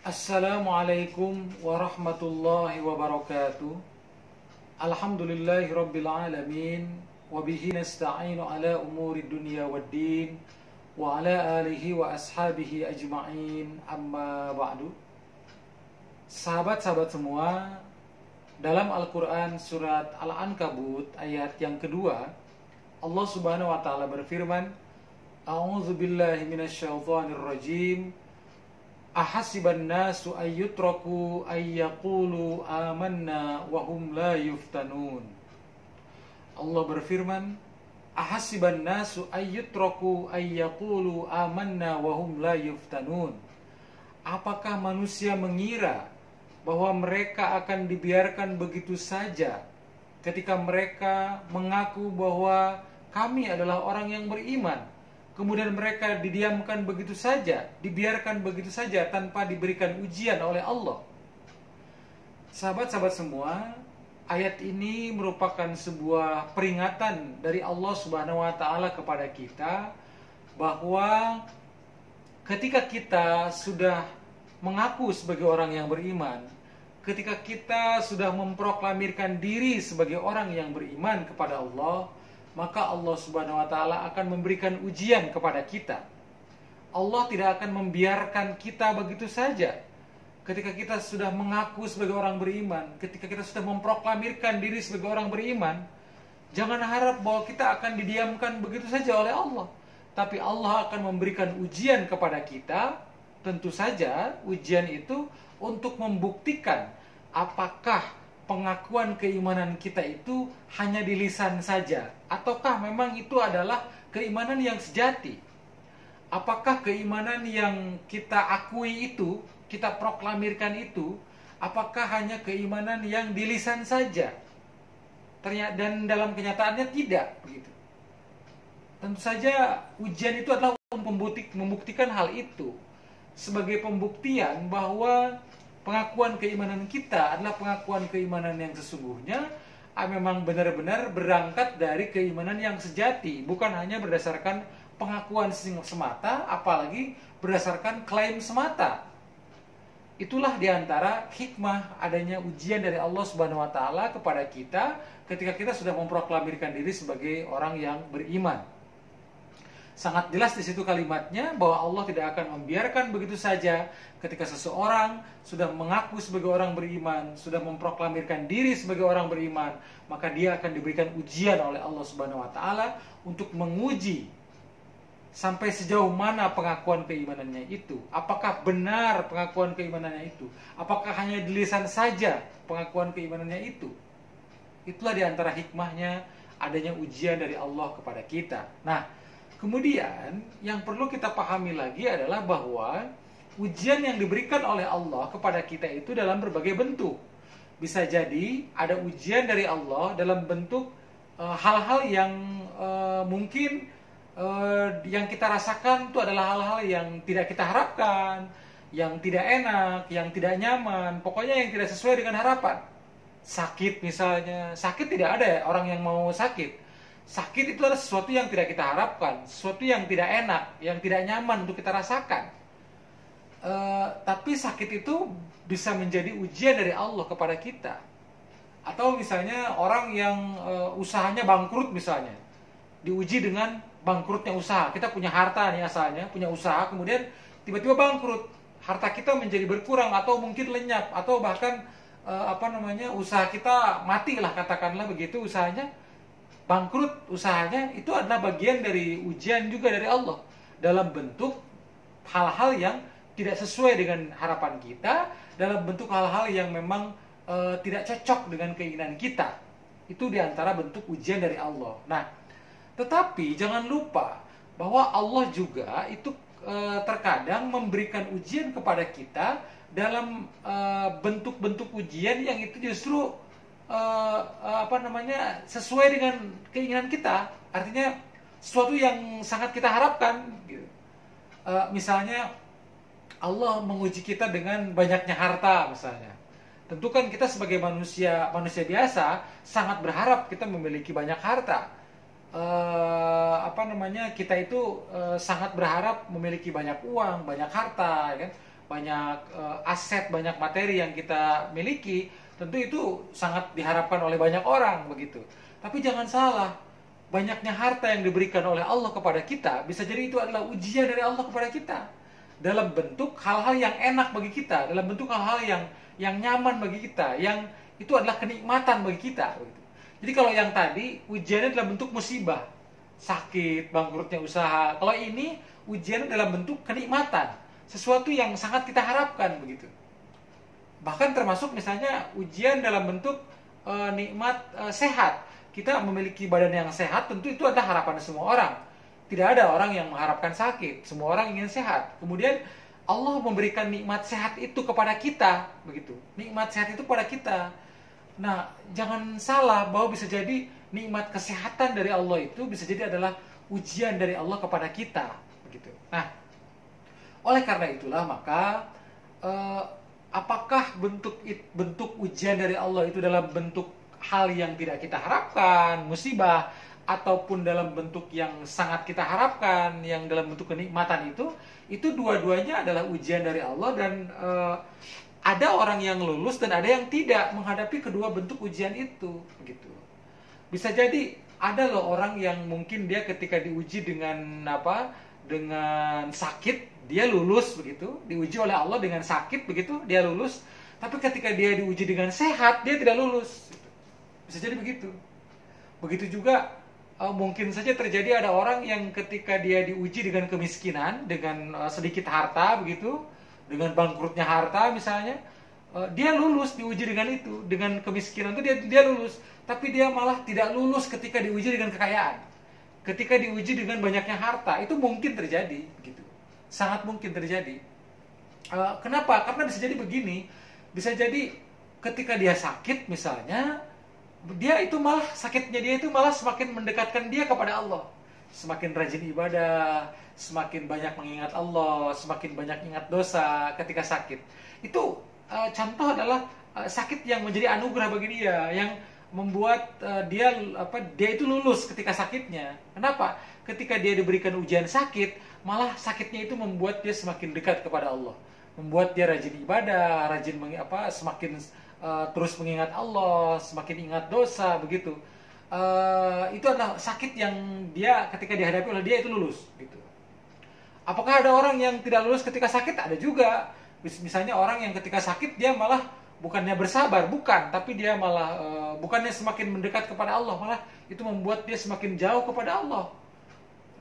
Assalamualaikum warahmatullahi wabarakatuh. Alhamdulillahirabbil alamin wa bihi nasta'inu ala umuri dunya waddin wa ala alihi wa ashabihi ajma'in, amma ba'du. Sahabat-sahabat semua, dalam Al-Qur'an surat Al-Ankabut ayat yang kedua, Allah Subhanahu wa taala berfirman, A'udzu billahi minasyaitonir rajim. Ahasiban nasu ayyutraku ayyaqulu amanna wa hum la yuftanun. Allah berfirman, Ahasiban nasu ayyutraku ayyaqulu amanna wa hum la yuftanun. Apakah manusia mengira bahwa mereka akan dibiarkan begitu saja ketika mereka mengaku bahwa kami adalah orang yang beriman, kemudian mereka didiamkan begitu saja, dibiarkan begitu saja tanpa diberikan ujian oleh Allah? Sahabat-sahabat semua, ayat ini merupakan sebuah peringatan dari Allah Subhanahu wa taala kepada kita bahwa ketika kita sudah mengaku sebagai orang yang beriman, ketika kita sudah memproklamirkan diri sebagai orang yang beriman kepada Allah, maka Allah Subhanahu wa taala akan memberikan ujian kepada kita. Allah tidak akan membiarkan kita begitu saja. Ketika kita sudah mengaku sebagai orang beriman, ketika kita sudah memproklamirkan diri sebagai orang beriman, jangan harap bahwa kita akan didiamkan begitu saja oleh Allah. Tapi Allah akan memberikan ujian kepada kita. Tentu saja ujian itu untuk membuktikan apakah pengakuan keimanan kita itu hanya di lisan saja, ataukah memang itu adalah keimanan yang sejati. Apakah keimanan yang kita akui itu, kita proklamirkan itu, apakah hanya keimanan yang di lisan saja? Dan dalam kenyataannya tidak begitu. Tentu saja ujian itu adalah untuk membuktikan hal itu, sebagai pembuktian bahwa pengakuan keimanan kita adalah pengakuan keimanan yang sesungguhnya, memang benar-benar berangkat dari keimanan yang sejati, bukan hanya berdasarkan pengakuan semata, apalagi berdasarkan klaim semata. Itulah diantara hikmah adanya ujian dari Allah Subhanahu wa taala kepada kita ketika kita sudah memproklamirkan diri sebagai orang yang beriman. Sangat jelas di situ kalimatnya bahwa Allah tidak akan membiarkan begitu saja ketika seseorang sudah mengaku sebagai orang beriman, sudah memproklamirkan diri sebagai orang beriman, maka dia akan diberikan ujian oleh Allah Subhanahu wa taala untuk menguji sampai sejauh mana pengakuan keimanannya itu. Apakah benar pengakuan keimanannya itu? Apakah hanya di lisan saja pengakuan keimanannya itu? Itulah diantara hikmahnya adanya ujian dari Allah kepada kita. Nah, kemudian yang perlu kita pahami lagi adalah bahwa ujian yang diberikan oleh Allah kepada kita itu dalam berbagai bentuk. Bisa jadi ada ujian dari Allah dalam bentuk hal-hal yang mungkin yang kita rasakan itu adalah hal-hal yang tidak kita harapkan, yang tidak enak, yang tidak nyaman, pokoknya yang tidak sesuai dengan harapan. Sakit misalnya, sakit tidak ada ya orang yang mau sakit. Sakit itu adalah sesuatu yang tidak kita harapkan, sesuatu yang tidak enak, yang tidak nyaman untuk kita rasakan. Tapi sakit itu bisa menjadi ujian dari Allah kepada kita. Atau misalnya orang yang usahanya bangkrut misalnya, diuji dengan bangkrutnya usaha. Kita punya harta nih asalnya, punya usaha, kemudian tiba-tiba bangkrut. Harta kita menjadi berkurang atau mungkin lenyap, atau bahkan usaha kita mati lah, katakanlah begitu usahanya. Bangkrut usahanya, itu adalah bagian dari ujian juga dari Allah dalam bentuk hal-hal yang tidak sesuai dengan harapan kita, dalam bentuk hal-hal yang memang tidak cocok dengan keinginan kita. Itu diantara bentuk ujian dari Allah. Nah, tetapi jangan lupa bahwa Allah juga itu terkadang memberikan ujian kepada kita dalam bentuk-bentuk ujian yang itu justru sesuai dengan keinginan kita. Artinya sesuatu yang sangat kita harapkan gitu. Misalnya Allah menguji kita dengan banyaknya harta misalnya. Tentu kan kita sebagai manusia biasa sangat berharap kita memiliki banyak harta. Kita itu sangat berharap memiliki banyak uang, banyak harta, ya kan? aset, banyak materi yang kita miliki, tentu itu sangat diharapkan oleh banyak orang begitu. Tapi jangan salah, banyaknya harta yang diberikan oleh Allah kepada kita bisa jadi itu adalah ujian dari Allah kepada kita dalam bentuk hal-hal yang enak bagi kita, dalam bentuk hal-hal yang nyaman bagi kita, yang itu adalah kenikmatan bagi kita begitu. Jadi kalau yang tadi ujiannya dalam bentuk musibah, sakit, bangkrutnya usaha. Kalau ini ujiannya dalam bentuk kenikmatan, sesuatu yang sangat kita harapkan begitu. Bahkan termasuk misalnya ujian dalam bentuk nikmat sehat. Kita memiliki badan yang sehat, tentu itu adalah harapan semua orang. Tidak ada orang yang mengharapkan sakit, semua orang ingin sehat. Kemudian Allah memberikan nikmat sehat itu kepada kita begitu. Nikmat sehat itu pada kita. Nah, jangan salah bahwa bisa jadi nikmat kesehatan dari Allah itu bisa jadi adalah ujian dari Allah kepada kita begitu. Nah, oleh karena itulah maka apakah bentuk ujian dari Allah itu dalam bentuk hal yang tidak kita harapkan, musibah, ataupun dalam bentuk yang sangat kita harapkan, yang dalam bentuk kenikmatan itu dua-duanya adalah ujian dari Allah. Dan ada orang yang lulus dan ada yang tidak menghadapi kedua bentuk ujian itu begitu. Bisa jadi ada loh orang yang mungkin dia ketika diuji dengan dengan sakit dia lulus begitu, diuji oleh Allah dengan sakit begitu dia lulus, tapi ketika dia diuji dengan sehat dia tidak lulus. Bisa jadi begitu. Begitu juga mungkin saja terjadi ada orang yang ketika dia diuji dengan kemiskinan, dengan sedikit harta begitu, dengan bangkrutnya harta misalnya, dia lulus diuji dengan itu, dengan kemiskinan itu dia lulus, tapi dia malah tidak lulus ketika diuji dengan kekayaan, ketika diuji dengan banyaknya harta. Itu mungkin terjadi begitu, sangat mungkin terjadi. Kenapa? Karena bisa jadi begini, bisa jadi ketika dia sakit misalnya, dia itu malah sakitnya dia itu malah semakin mendekatkan dia kepada Allah, semakin rajin ibadah, semakin banyak mengingat Allah, semakin banyak ingat dosa ketika sakit. Itu contoh adalah sakit yang menjadi anugerah bagi dia, yang membuat dia itu lulus ketika sakitnya. Kenapa? Ketika dia diberikan ujian sakit, malah sakitnya itu membuat dia semakin dekat kepada Allah, membuat dia rajin ibadah, semakin terus mengingat Allah, semakin ingat dosa begitu. Itu adalah sakit yang dia ketika dihadapi oleh dia itu lulus gitu. Apakah ada orang yang tidak lulus ketika sakit? Ada juga. Misalnya orang yang ketika sakit dia malah bukannya bersabar, bukan, tapi dia malah bukannya semakin mendekat kepada Allah, malah itu membuat dia semakin jauh kepada Allah.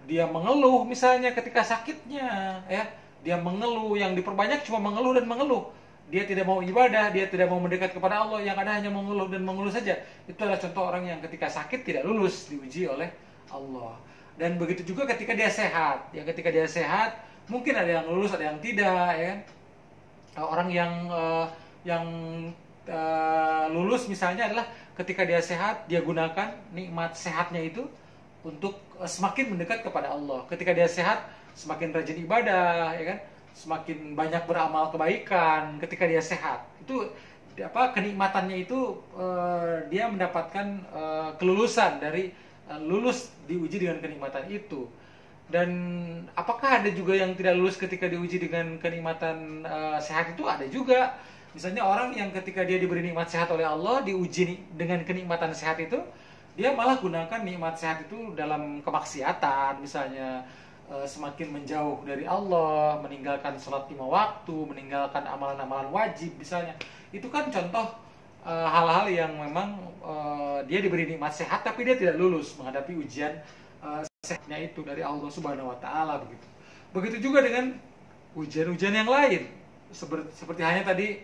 Dia mengeluh misalnya ketika sakitnya, ya, dia mengeluh, yang diperbanyak cuma mengeluh dan mengeluh. Dia tidak mau ibadah, dia tidak mau mendekat kepada Allah, yang ada hanya mengeluh dan mengeluh saja. Itu adalah contoh orang yang ketika sakit tidak lulus diuji oleh Allah. Dan begitu juga ketika dia sehat. Ya, ketika dia sehat, mungkin ada yang lulus, ada yang tidak, ya. Orang yang lulus misalnya adalah ketika dia sehat, dia gunakan nikmat sehatnya itu untuk semakin mendekat kepada Allah. Ketika dia sehat, semakin rajin ibadah, ya kan? Semakin banyak beramal kebaikan ketika dia sehat. Itu kenikmatannya itu dia mendapatkan kelulusan dari lulus diuji dengan kenikmatan itu. Dan apakah ada juga yang tidak lulus ketika diuji dengan kenikmatan sehat? Itu ada juga. Misalnya orang yang ketika dia diberi nikmat sehat oleh Allah, diuji dengan kenikmatan sehat itu, dia malah gunakan nikmat sehat itu dalam kemaksiatan misalnya. Semakin menjauh dari Allah, meninggalkan sholat 5 waktu, meninggalkan amalan-amalan wajib misalnya. Itu kan contoh hal-hal yang memang dia diberi nikmat sehat tapi dia tidak lulus menghadapi ujian sehatnya itu dari Allah Subhanahu wa taala begitu. Begitu juga dengan ujian-ujian yang lain. Seperti hanya tadi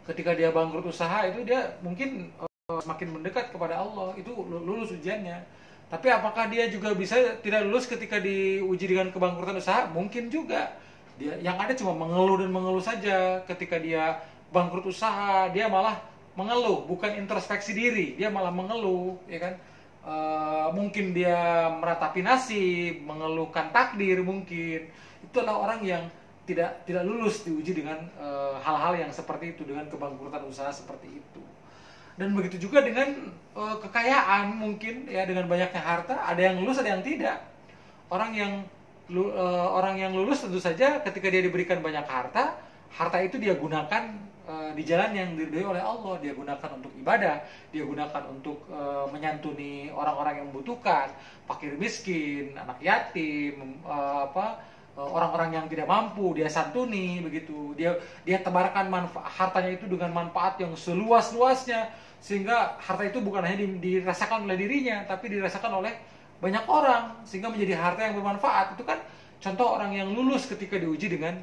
ketika dia bangkrut usaha itu dia mungkin semakin mendekat kepada Allah, itu lulus ujiannya. Tapi apakah dia juga bisa tidak lulus ketika diuji dengan kebangkrutan usaha? Mungkin juga. Dia yang ada cuma mengeluh dan mengeluh saja. Ketika dia bangkrut usaha, dia malah mengeluh, bukan introspeksi diri. Dia malah mengeluh, ya kan? Mungkin dia meratapi nasib, mengeluhkan takdir mungkin. Itu adalah orang yang tidak lulus diuji dengan hal-hal yang seperti itu, dengan kebangkrutan usaha seperti itu. Dan begitu juga dengan kekayaan mungkin, ya, dengan banyaknya harta, ada yang lulus, ada yang tidak. Orang yang orang yang lulus tentu saja ketika dia diberikan banyak harta, harta itu dia gunakan di jalan yang diridhoi oleh Allah. Dia gunakan untuk ibadah, dia gunakan untuk menyantuni orang-orang yang membutuhkan, fakir miskin, anak yatim, orang-orang yang tidak mampu dia santuni begitu. Dia tebarkan hartanya itu dengan manfaat yang seluas-luasnya, sehingga harta itu bukan hanya dirasakan oleh dirinya, tapi dirasakan oleh banyak orang, sehingga menjadi harta yang bermanfaat. Itu kan contoh orang yang lulus ketika diuji dengan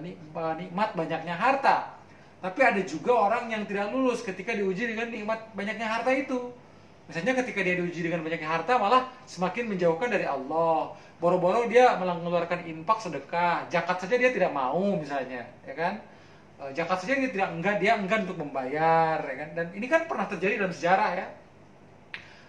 nikmat banyaknya harta. Tapi ada juga orang yang tidak lulus ketika diuji dengan nikmat banyaknya harta itu. Misalnya ketika dia diuji dengan banyaknya harta, malah semakin menjauhkan dari Allah. Boro-boro dia malah mengeluarkan infak, sedekah, zakat saja dia tidak mau misalnya, ya kan? Zakat saja dia enggan untuk membayar, ya kan? Dan ini kan pernah terjadi dalam sejarah ya.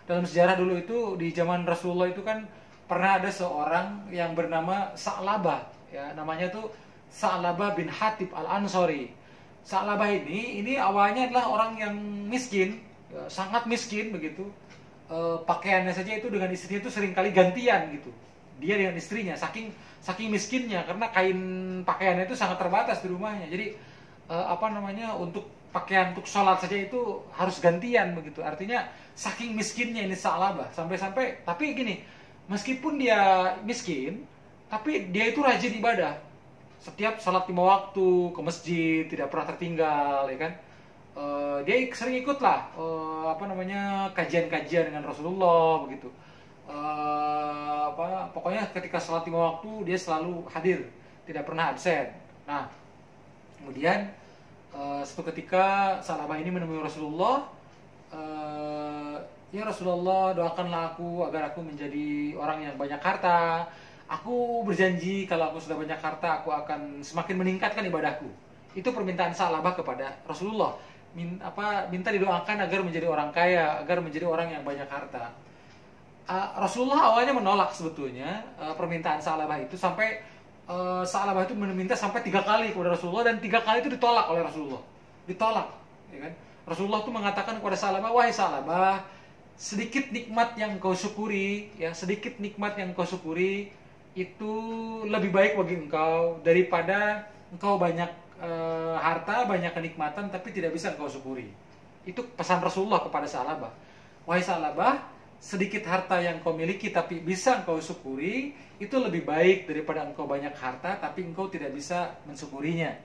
Dalam sejarah dulu itu di zaman Rasulullah itu kan pernah ada seorang yang bernama Sa'labah, ya, namanya tuh Sa'labah bin Hatib Al-Ansori. Sa'labah ini awalnya adalah orang yang miskin, ya, sangat miskin begitu. Pakaiannya saja itu dengan istrinya itu seringkali gantian gitu. Dia dengan istrinya saking miskinnya, karena kain pakaiannya itu sangat terbatas di rumahnya. Jadi untuk pakaian untuk sholat saja itu harus gantian begitu. Artinya saking miskinnya ini Sa'labah, sampai tapi gini, meskipun dia miskin, tapi dia itu rajin ibadah. Setiap sholat 5 waktu ke masjid, tidak pernah tertinggal, ya kan? Dia sering ikut lah kajian-kajian dengan Rasulullah begitu. Pokoknya ketika sholat 5 waktu dia selalu hadir, tidak pernah absen. Nah, kemudian suatu ketika Sa'labah ini menemui Rasulullah. Ya Rasulullah, doakanlah aku agar aku menjadi orang yang banyak harta. Aku berjanji kalau aku sudah banyak harta, aku akan semakin meningkatkan ibadahku. Itu permintaan Sa'labah kepada Rasulullah. Minta didoakan agar menjadi orang kaya, agar menjadi orang yang banyak harta. Rasulullah awalnya menolak sebetulnya permintaan Sa'labah itu, sampai Sa'labah itu meminta sampai 3 kali kepada Rasulullah, dan 3 kali itu ditolak oleh Rasulullah. Ditolak, ya kan? Rasulullah itu mengatakan kepada Sa'labah, wahai Sa'labah, sedikit nikmat yang kau syukuri, ya, sedikit nikmat yang kau syukuri itu lebih baik bagi engkau daripada engkau banyak harta, banyak kenikmatan tapi tidak bisa engkau syukuri. Itu pesan Rasulullah kepada Sa'labah. Wahai Sa'labah, sedikit harta yang kau miliki tapi bisa engkau syukuri itu lebih baik daripada engkau banyak harta tapi engkau tidak bisa mensyukurinya.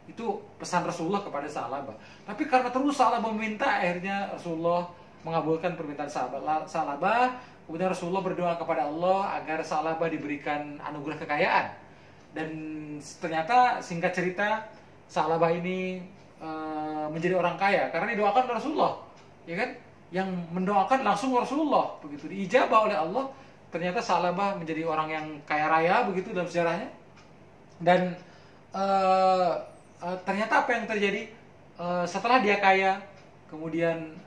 Itu pesan Rasulullah kepada Sa'labah. Tapi karena terus Sa'labah meminta, akhirnya Rasulullah mengabulkan permintaan Sa'labah. Kemudian Rasulullah berdoa kepada Allah agar Sa'labah diberikan anugerah kekayaan. Dan ternyata singkat cerita, Sa'labah ini menjadi orang kaya karena didoakan oleh Rasulullah, ya kan? Yang mendoakan langsung Rasulullah, begitu diijabah oleh Allah. Ternyata Sa'labah menjadi orang yang kaya raya begitu dalam sejarahnya. Dan ternyata apa yang terjadi setelah dia kaya, kemudian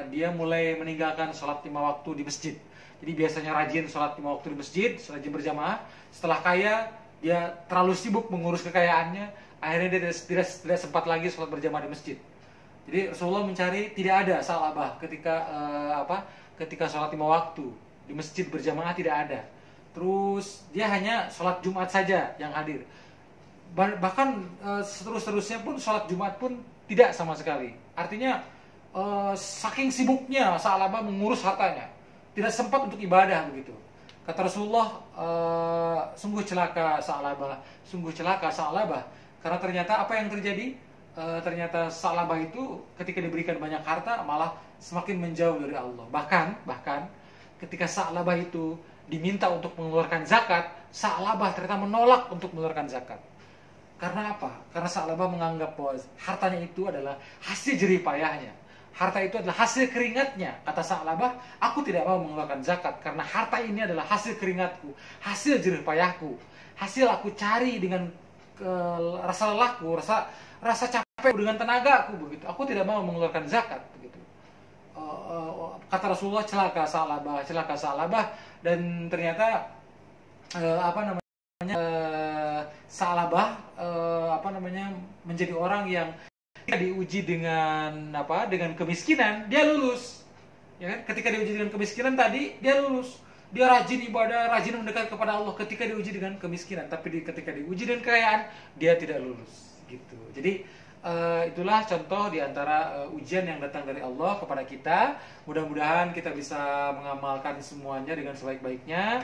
dia mulai meninggalkan sholat 5 waktu di masjid. Jadi biasanya rajin sholat 5 waktu di masjid, rajin berjamaah. Setelah kaya, dia terlalu sibuk mengurus kekayaannya, akhirnya dia tidak sempat lagi sholat berjamaah di masjid. Jadi Rasulullah mencari, tidak ada Sa'labah ketika sholat 5 waktu di masjid berjamaah, tidak ada. Terus dia hanya sholat Jumat saja yang hadir. Bahkan seterusnya pun sholat Jumat pun tidak sama sekali. Artinya saking sibuknya Sa'labah mengurus hartanya, tidak sempat untuk ibadah begitu. Kata Rasulullah, sungguh celaka Sa'labah, sungguh celaka Sa'labah. Karena ternyata apa yang terjadi? Ternyata Sa'labah itu ketika diberikan banyak harta malah semakin menjauh dari Allah. Bahkan ketika Sa'labah itu diminta untuk mengeluarkan zakat, Sa'labah ternyata menolak untuk mengeluarkan zakat. Karena apa? Karena Sa'labah menganggap bahwa hartanya itu adalah hasil jerih payahnya. Harta itu adalah hasil keringatnya. Kata Sa'labah, aku tidak mau mengeluarkan zakat karena harta ini adalah hasil keringatku, hasil jerih payahku, hasil aku cari dengan rasa lelahku, rasa capek dengan tenagaku begitu. Aku tidak mau mengeluarkan zakat begitu. Kata Rasulullah, celaka Sa'labah, dan ternyata Sa'labah menjadi orang yang diuji dengan kemiskinan, dia lulus, ya kan? Ketika diuji dengan kemiskinan tadi dia lulus, dia rajin ibadah, rajin mendekat kepada Allah ketika diuji dengan kemiskinan, tapi ketika diuji dengan kekayaan dia tidak lulus gitu. Jadi itulah contoh di antara ujian yang datang dari Allah kepada kita. Mudah-mudahan kita bisa mengamalkan semuanya dengan sebaik-baiknya.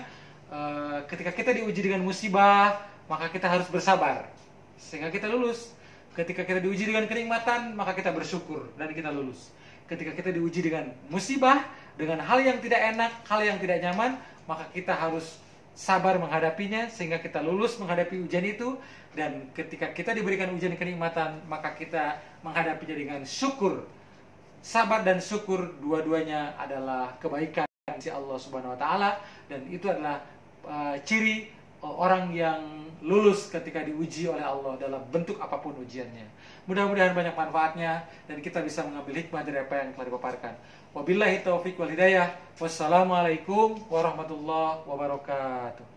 Ketika kita diuji dengan musibah, maka kita harus bersabar sehingga kita lulus. Ketika kita diuji dengan kenikmatan, maka kita bersyukur dan kita lulus. Ketika kita diuji dengan musibah, dengan hal yang tidak enak, hal yang tidak nyaman, maka kita harus sabar menghadapinya sehingga kita lulus menghadapi ujian itu. Dan ketika kita diberikan ujian kenikmatan, maka kita menghadapinya dengan syukur. Sabar dan syukur dua-duanya adalah kebaikan si Allah Subhanahu wa taala, dan itu adalah ciri orang yang lulus ketika diuji oleh Allah dalam bentuk apapun ujiannya. Mudah-mudahan banyak manfaatnya dan kita bisa mengambil hikmah dari apa yang telah dipaparkan. Wabillahi taufiq wal hidayah. Wassalamualaikum warahmatullahi wabarakatuh.